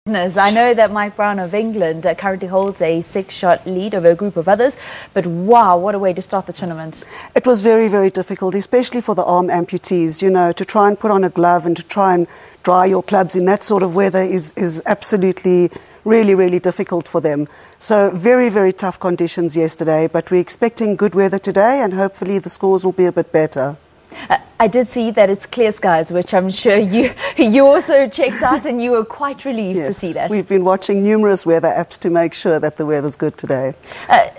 I know that Mike Brown of England currently holds a 6-shot lead over a group of others, but wow, what a way to start the tournament. It was very, very difficult, especially for the arm amputees, you know, to try and put on a glove and to try and dry your clubs in that sort of weather is absolutely really, really difficult for them. So very, very tough conditions yesterday, but we're expecting good weather today and hopefully the scores will be a bit better. I did see that it's clear skies, which I'm sure you also checked out, and you were quite relieved to see that. We've been watching numerous weather apps to make sure that the weather's good today.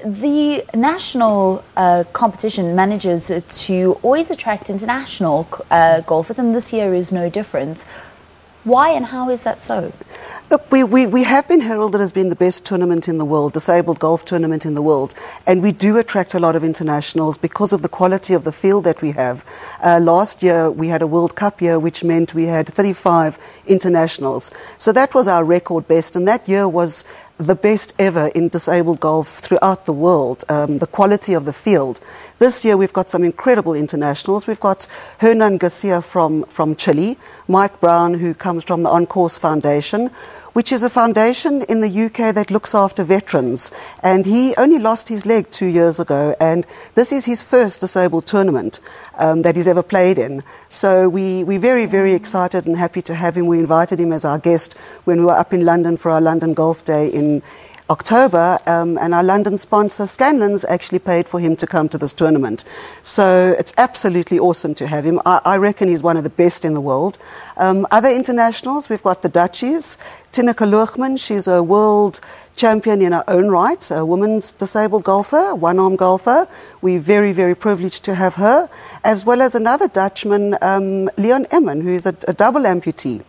The national competition manages to always attract international golfers, and this year is no different. Why and how is that so? Look, we have been heralded as being the best tournament in the world, disabled golf tournament in the world, and we do attract a lot of internationals because of the quality of the field that we have. Last year we had a World Cup year, which meant we had 35 internationals. So that was our record best, and that year was the best ever in disabled golf throughout the world, the quality of the field. This year we've got some incredible internationals. We've got Hernan Garcia from Chile, Mike Brown, who comes from the On Course Foundation, which is a foundation in the UK that looks after veterans. And he only lost his leg 2 years ago, and this is his first disabled tournament that he's ever played in. So we're very, very excited and happy to have him. We invited him as our guest when we were up in London for our London Golf Day in October, and our London sponsor Scanlon's actually paid for him to come to this tournament. So it's absolutely awesome to have him. I reckon he's one of the best in the world. Other internationals, we've got the Dutchies, Tineke Loogman. She's a world champion in her own right, a women's disabled golfer, one-arm golfer. We're very, very privileged to have her, as well as another Dutchman, Leon Emmen, who is a double amputee.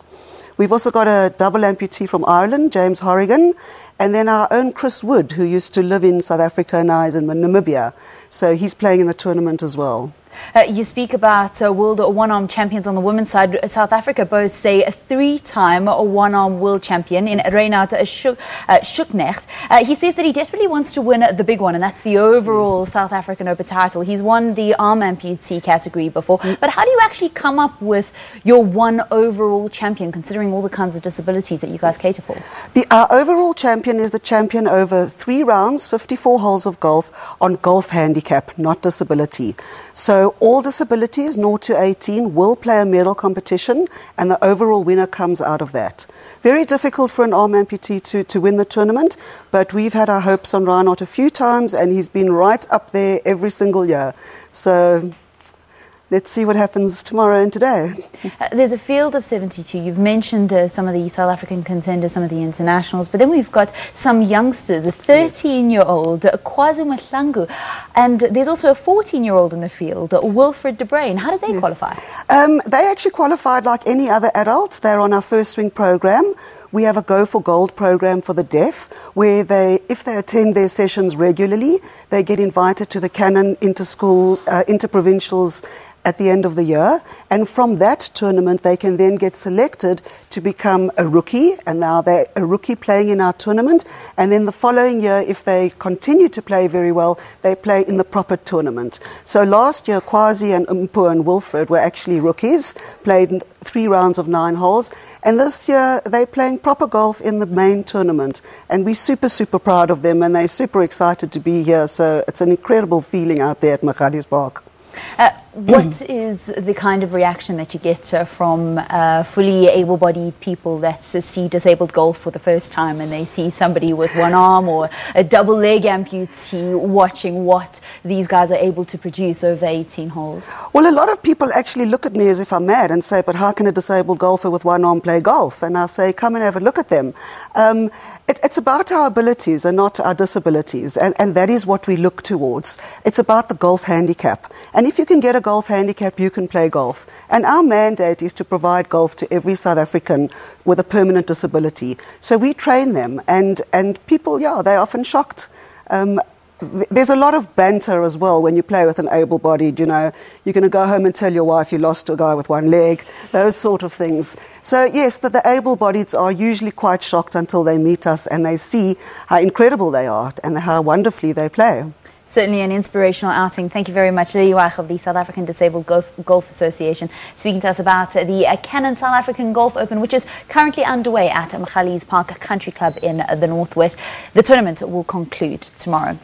We've also got a double amputee from Ireland, James Horrigan, and then our own Chris Wood, who used to live in South Africa and now is in Namibia. So he's playing in the tournament as well. You speak about world one-arm champions on the women's side. South Africa boasts a 3-time one-arm world champion in Reinhard Schucknecht. He says that he desperately wants to win the big one, and that's the overall South African Open title. He's won the arm amputee category before. But how do you actually come up with your one overall champion, considering all the kinds of disabilities that you guys cater for? Our overall champion is the champion over 3 rounds, 54 holes of golf on golf handicap, not disability. So all disabilities, 0 to 18, will play a medal competition, and the overall winner comes out of that. Very difficult for an arm amputee to win the tournament, but we've had our hopes on Reinhard a few times, and he's been right up there every single year. So let's see what happens tomorrow and today. There's a field of 72. You've mentioned some of the South African contenders, some of the internationals, but then we've got some youngsters, a 13-year-old, Kwazu Mahlangu, and there's also a 14-year-old in the field, Wilfred De Bruyn. How did they qualify? They actually qualified like any other adult. They're on our First Swing program. We have a Go for Gold program for the deaf, where if they attend their sessions regularly, they get invited to the Canon Inter-School, Interprovincials at the end of the year, and from that tournament they can then get selected to become a rookie, and now they're a rookie playing in our tournament, and then the following year, if they continue to play very well, they play in the proper tournament. So last year Kwazi and Umpu and Wilfred were actually rookies, played 3 rounds of 9 holes, and this year they're playing proper golf in the main tournament, and we're super, super proud of them, and they're super excited to be here. So it's an incredible feeling out there at Magalies Park. What is the kind of reaction that you get from fully able-bodied people that see disabled golf for the first time, and they see somebody with one arm or a double leg amputee watching what these guys are able to produce over 18 holes? Well, a lot of people actually look at me as if I'm mad and say, but how can a disabled golfer with one arm play golf? And I say, come and have a look at them. It's about our abilities and not our disabilities, and that is what we look towards. It's about the golf handicap. And if you can get a golf handicap, you can play golf. And our mandate is to provide golf to every South African with a permanent disability. So we train them, and people, they're often shocked. There's a lot of banter as well when you play with an able-bodied, you know. You're going to go home and tell your wife you lost to a guy with one leg, those sort of things. So yes, the able-bodieds are usually quite shocked until they meet us and they see how incredible they are and how wonderfully they play. Certainly an inspirational outing. Thank you very much, Reich of the South African Disabled Golf Association, speaking to us about the Canon South African Golf Open, which is currently underway at Magalies Park Country Club in the Northwest. The tournament will conclude tomorrow.